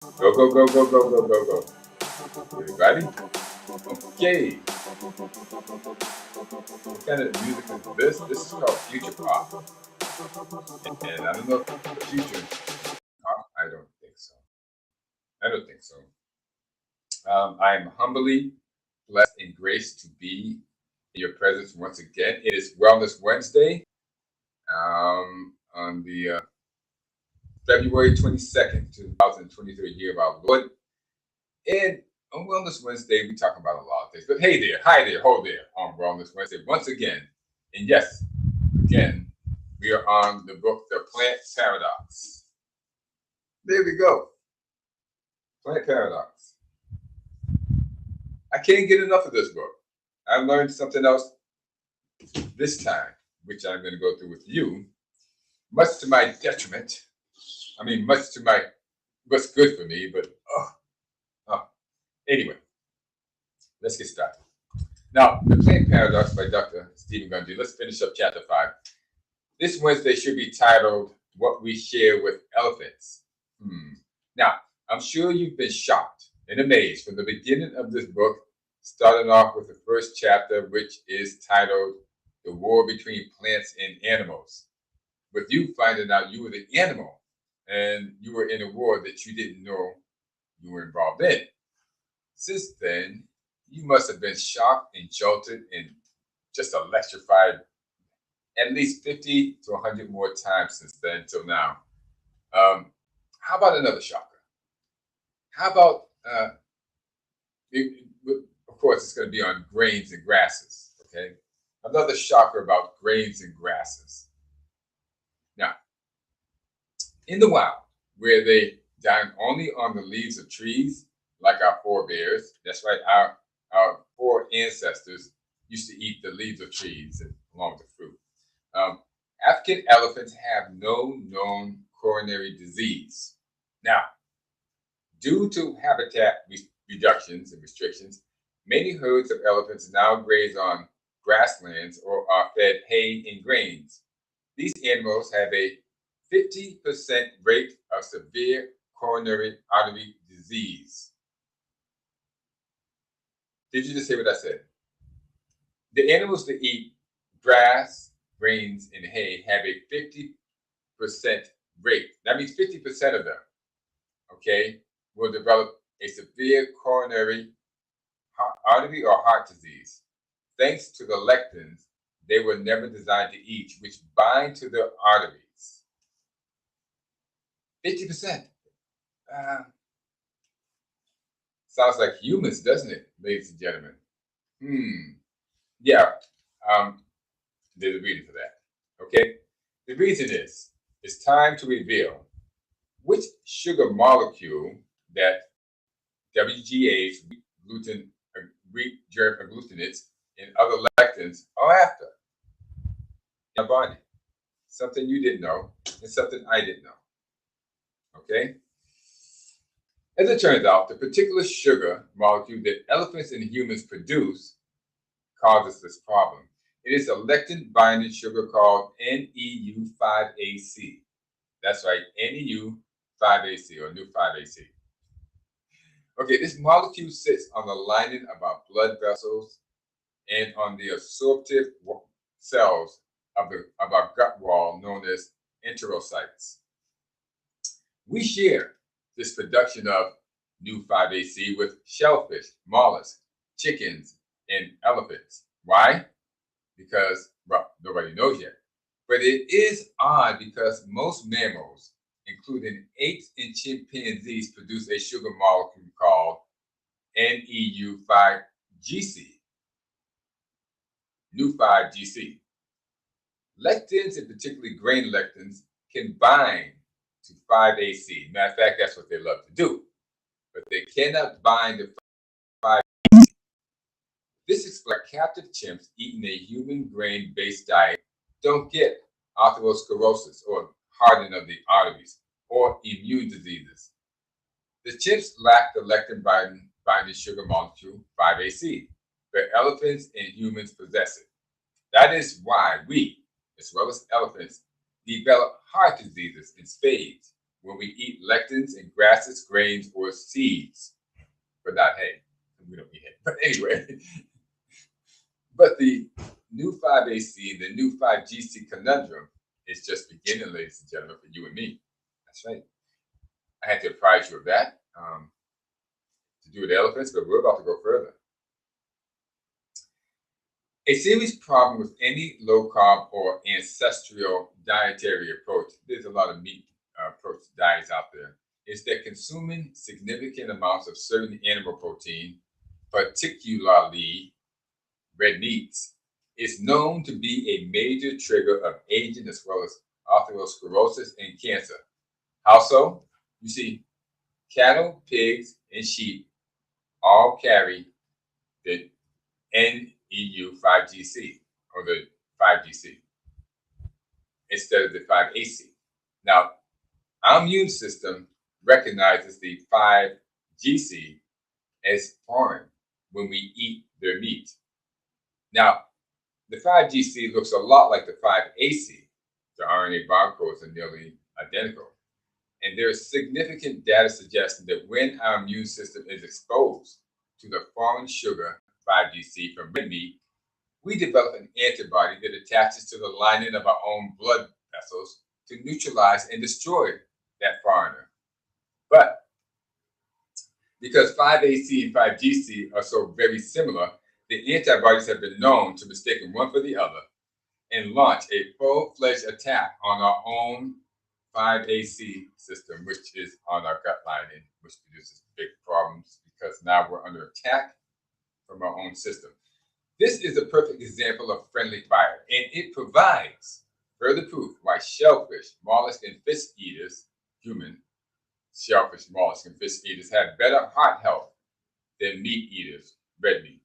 Go, go, go, go, go, go, go, go. Everybody? Okay. What kind of music is this? This is called future pop. And I don't know if the future pop. I don't think so. I don't think so. I am humbly blessed and graced to be in your presence once again. It is Wellness Wednesday on the February 22nd, 2023 year of our Lord. And on Wellness Wednesday, we talk about a lot of things. But hey there, hi there, ho there on Wellness Wednesday once again. And yes, again, we are on the book, The Plant Paradox. There we go. Plant Paradox. I can't get enough of this book. I learned something else this time, which I'm going to go through with you, much to my detriment. I mean, much to my what's good for me, but anyway, let's get started. Now, The Plant Paradox by Dr. Stephen Gundry. Let's finish up chapter 5. This Wednesday should be titled What We Share with Elephants. Now, I'm sure you've been shocked and amazed from the beginning of this book, starting off with the first chapter, which is titled The War Between Plants and Animals. With you finding out you were the animal and you were in a war that you didn't know you were involved in. Since then, you must have been shocked and jolted and just electrified at least 50 to 100 more times since then till now. How about another shocker? How about, of course, it's going to be on grains and grasses, okay? Another shocker about grains and grasses. Now, in the wild, where they dine only on the leaves of trees, like our forebears, that's right, our four ancestors used to eat the leaves of trees along with the fruit. African elephants have no known coronary disease. Now, due to habitat reductions and restrictions, many herds of elephants now graze on grasslands or are fed hay and grains. These animals have a 50% rate of severe coronary artery disease. Did you just hear what I said? The animals that eat grass, grains, and hay have a 50% rate. That means 50% of them, okay, will develop a severe coronary artery or heart disease, thanks to the lectins they were never designed to eat, which bind to their arteries. 50%. Sounds like humans, doesn't it, ladies and gentlemen? Yeah, there's a reason for that. Okay? The reason is it's time to reveal which sugar molecule that WGAs, gluten, wheat germ agglutinates, and other lectins are after in our body. Something you didn't know and something I didn't know. Okay? As it turns out, the particular sugar molecule that elephants and humans produce causes this problem. It is a lectin binding sugar called NEU5AC. That's right, NEU5AC or NEU5AC. Okay, this molecule sits on the lining of our blood vessels and on the absorptive cells of our gut wall known as enterocytes. We share this production of NEU5AC with shellfish, mollusks, chickens, and elephants. Why? Because, well, nobody knows yet. But it is odd because most mammals, including apes and chimpanzees, produce a sugar molecule called NEU5GC. NEU5GC. Lectins, and particularly grain lectins, can bind to 5AC. Matter of fact, that's what they love to do. But they cannot bind to 5AC. This explains why captive chimps eating a human grain-based diet don't get atherosclerosis or hardening of the arteries or immune diseases. The chimps lack the lectin binding sugar molecule 5AC, but elephants and humans possess it. That is why we, as well as elephants, develop heart diseases in spades when we eat lectins in grasses, grains, or seeds, but not hay. We don't eat hay. But anyway, but the new 5AC and the new 5GC conundrum is just beginning, ladies and gentlemen, for you and me. That's right. I had to apprise you of that to do with elephants, but we're about to go further. A serious problem with any low-carb or ancestral dietary approach, there's a lot of meat approach diets out there, is that consuming significant amounts of certain animal protein, particularly red meats, is known to be a major trigger of aging as well as atherosclerosis and cancer. How so? You see, cattle, pigs, and sheep all carry the NEU 5GC or the 5GC instead of the 5AC. Now, our immune system recognizes the 5GC as foreign when we eat their meat. Now, the 5GC looks a lot like the 5AC. The RNA barcodes are nearly identical. And there's significant data suggesting that when our immune system is exposed to the foreign sugar 5GC from red meat, we develop an antibody that attaches to the lining of our own blood vessels to neutralize and destroy that foreigner. But because 5AC and 5GC are so very similar, the antibodies have been known to mistake one for the other and launch a full-fledged attack on our own 5AC system, which is on our gut lining, which produces big problems because now we're under attack from our own system. This is a perfect example of friendly fire, and it provides further proof why shellfish, mollusk, and fish eaters, human shellfish, mollusk, and fish eaters, have better heart health than meat eaters, red meat.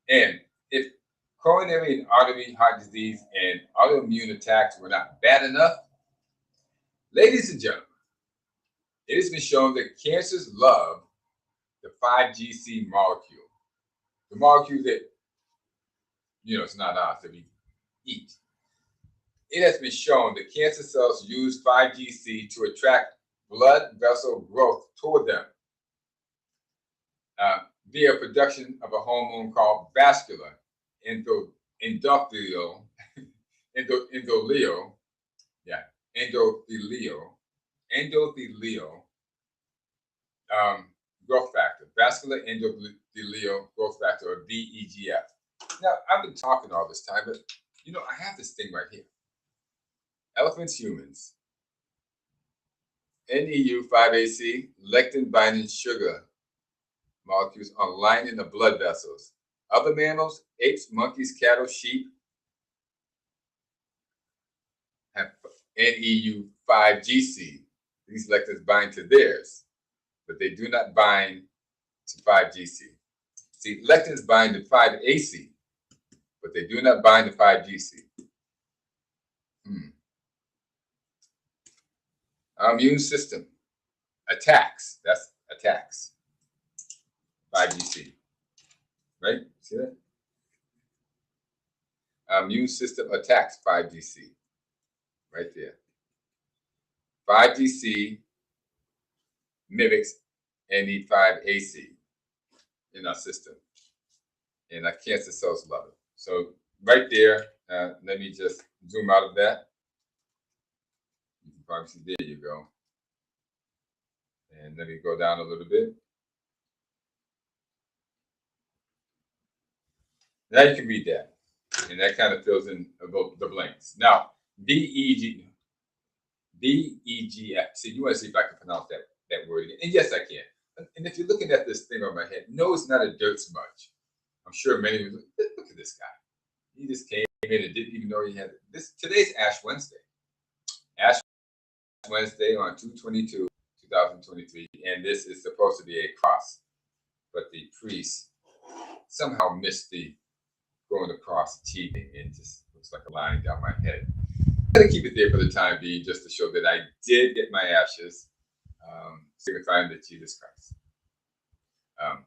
And if coronary and artery heart disease and autoimmune attacks were not bad enough, ladies and gentlemen, it has been shown that cancers love the 5GC molecule. The molecule that, it's not ours, that we eat. It has been shown that cancer cells use 5GC to attract blood vessel growth toward them via production of a hormone called vascular endothelial growth factor, vascular endothelial growth factor, or VEGF. Now, I've been talking all this time, but I have this thing right here. Elephants, humans, NEU 5AC, lectin binding sugar molecules are lining the blood vessels. Other mammals, apes, monkeys, cattle, sheep, have NEU 5GC. These lectins bind to theirs, but they do not bind to 5GC. See, lectins bind to 5AC, but they do not bind to 5GC. Our immune system attacks, 5GC, right? See that? Our immune system attacks 5GC, right there. 5GC mimics NE5AC in our system, and our cancer cells love it. So right there, let me just zoom out of that. You can probably see, there you go. And let me go down a little bit. Now you can read that, and that kind of fills in the blanks. Now, VEGF. See, you want to see if I can pronounce that word again. And yes, I can. And if you're looking at this thing on my head, no, it's not a dirt smudge. I'm sure many of you look at this guy. He just came in and didn't even know he had this. Today's Ash Wednesday. Ash Wednesday on 2/22/2023, and this is supposed to be a cross, but the priest somehow missed the going across cheating and just looks like a line down my head. I'm going to keep it there for the time being, just to show that I did get my ashes, signifying that Jesus Christ. I'm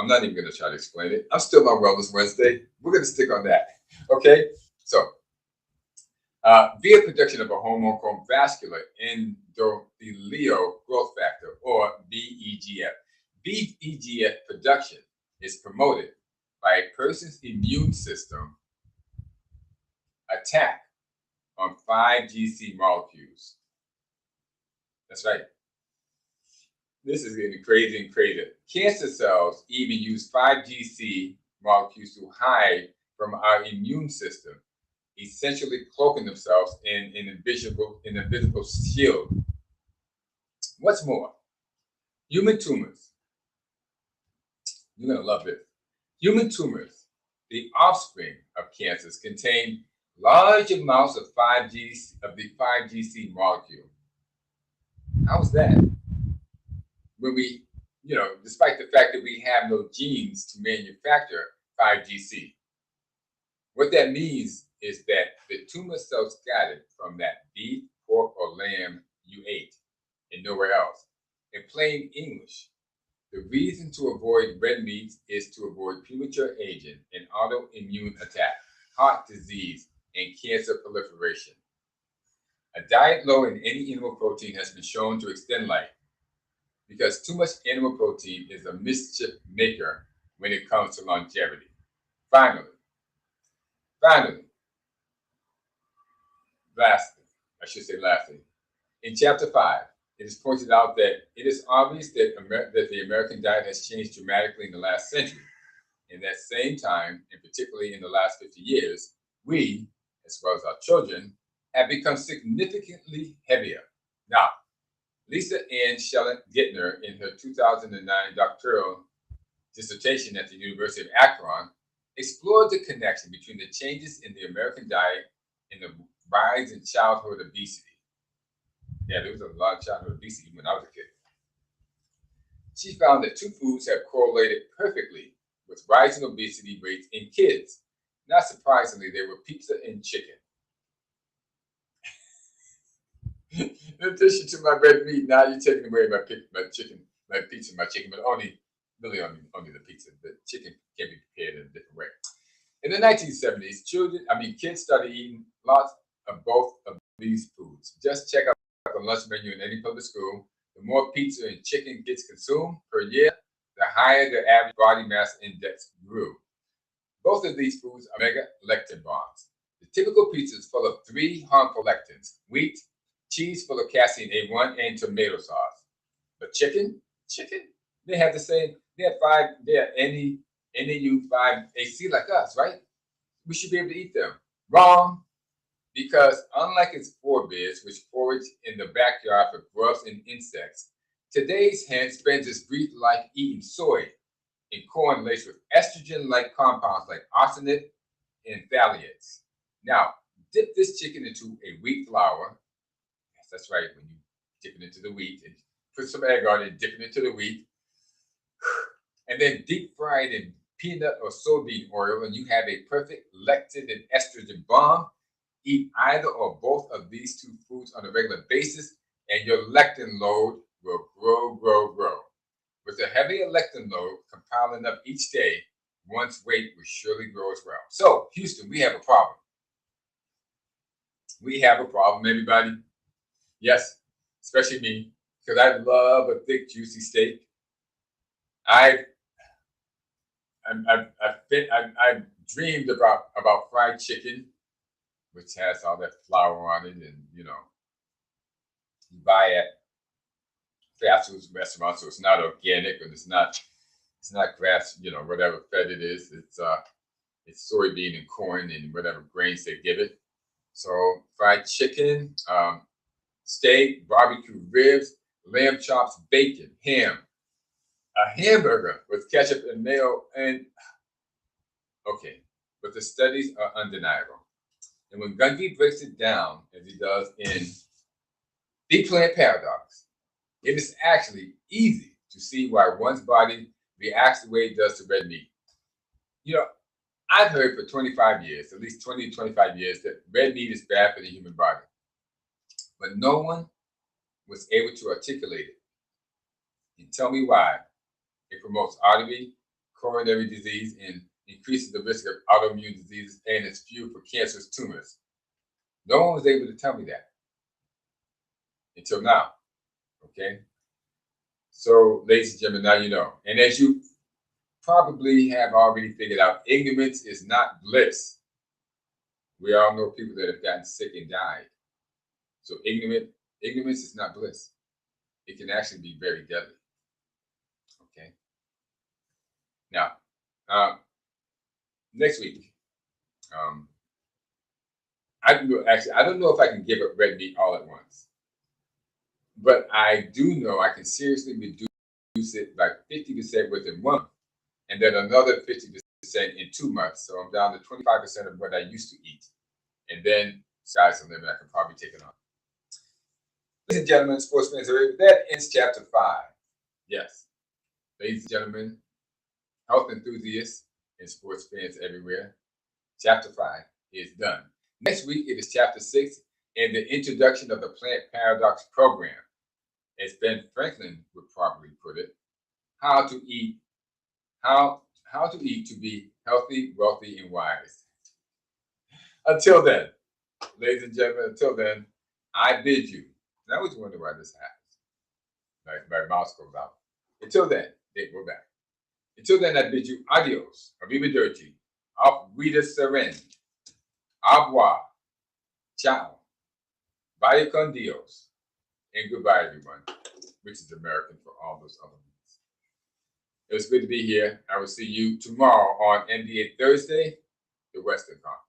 not even going to try to explain it. I'm still on Wellness Wednesday. We're going to stick on that. Okay? So, via production of a hormone called vascular endothelial growth factor, or VEGF. VEGF production is promoted by a person's immune system attack on 5GC molecules. That's right. This is getting crazy and crazy. Cancer cells even use 5GC molecules to hide from our immune system, essentially cloaking themselves in an invisible shield. What's more, human tumors, you're going to love this. Human tumors, the offspring of cancers, contain large amounts of the 5GC molecule. How is that? When we, despite the fact that we have no genes to manufacture 5GC. What that means is that the tumor cells got it from that beef, pork, or lamb you ate and nowhere else. In plain English, the reason to avoid red meats is to avoid premature aging and autoimmune attack, heart disease, and cancer proliferation. A diet low in any animal protein has been shown to extend life, because too much animal protein is a mischief maker when it comes to longevity. Finally, lastly, in chapter 5, it is pointed out that it is obvious that the American diet has changed dramatically in the last century. In that same time, and particularly in the last 50 years, we, as well as our children, have become significantly heavier. Now, Lisa Ann Schellent-Gittner, in her 2009 doctoral dissertation at the University of Akron, explored the connection between the changes in the American diet and the rise in childhood obesity. Yeah, there was a lot of childhood obesity when I was a kid. She found that two foods have correlated perfectly with rising obesity rates in kids. Not surprisingly, they were pizza and chicken. In addition to my red meat, now you're taking away my chicken, my pizza, my chicken, but only the pizza. The chicken can be prepared in a different way. In the 1970s, kids started eating lots of both of these foods. Just check out the lunch menu in any public school. The more pizza and chicken gets consumed per year, the higher the average body mass index grew. Both of these foods are mega lectin bombs. The typical pizza is full of 3 harmful lectins: wheat, cheese full of casein A1, and tomato sauce. But chicken, they have the same. They have NAU5AC like us, right? We should be able to eat them. Wrong, because unlike its forebears, which forage in the backyard for grubs and insects, today's hen spends its brief life eating soy and corn laced with estrogen-like compounds like arsenate and phthalates. Now, dip this chicken into a wheat flour. Yes, that's right, when you dip it into the wheat, and put some egg on it, dip it into the wheat, and then deep fry it in peanut or soybean oil, and you have a perfect lectin and estrogen bomb. Eat either or both of these two foods on a regular basis, and your lectin load will grow. With a heavier lectin load compiling up each day, one's weight will surely grow as well. So, Houston, we have a problem. We have a problem, everybody. Yes, especially me, because I love a thick, juicy steak. I've dreamed about fried chicken, which has all that flour on it, and you buy at fast food restaurants, so it's not organic, and it's not grass, whatever fed it is. It's soybean and corn and whatever grains they give it. So fried chicken, steak, barbecue ribs, lamb chops, bacon, ham, a hamburger with ketchup and mayo, and okay, but the studies are undeniable. And when Gundy breaks it down, as he does in The Plant Paradox, it is actually easy to see why one's body reacts the way it does to red meat. I've heard for 25 years, at least 20 to 25 years, that red meat is bad for the human body. But no one was able to articulate it and tell me why it promotes artery, coronary disease, and increases the risk of autoimmune diseases and is fuel for cancerous tumors. No one was able to tell me that until now. Okay? So, ladies and gentlemen, now you know. And as you probably have already figured out, ignorance is not bliss. We all know people that have gotten sick and died. So ignorance is not bliss. It can actually be very deadly. Okay. Now, next week, I don't know if I can give up red meat all at once, but I do know I can seriously reduce it by 50% within 1 month, and then another 50% in 2 months. So I'm down to 25% of what I used to eat, and then sky's the limit. I can probably take it on. Ladies and gentlemen, sportsmen, that ends chapter 5. Yes, ladies and gentlemen, health enthusiasts and sports fans everywhere, chapter 5 is done. Next week, it is chapter 6 and the introduction of the plant paradox program. As Ben Franklin would probably put it, how to eat to be healthy, wealthy, and wise. Until then, ladies and gentlemen, I bid you. And I always wonder why this happens. My mouse goes out. Until then, we're back. Until then, I bid you adios, arrivederci, auf Wiedersehen, au revoir, ciao, vaya con Dios, and goodbye, everyone, which is American for all those other ones. It was good to be here. I will see you tomorrow on NBA Thursday, the Western Conference.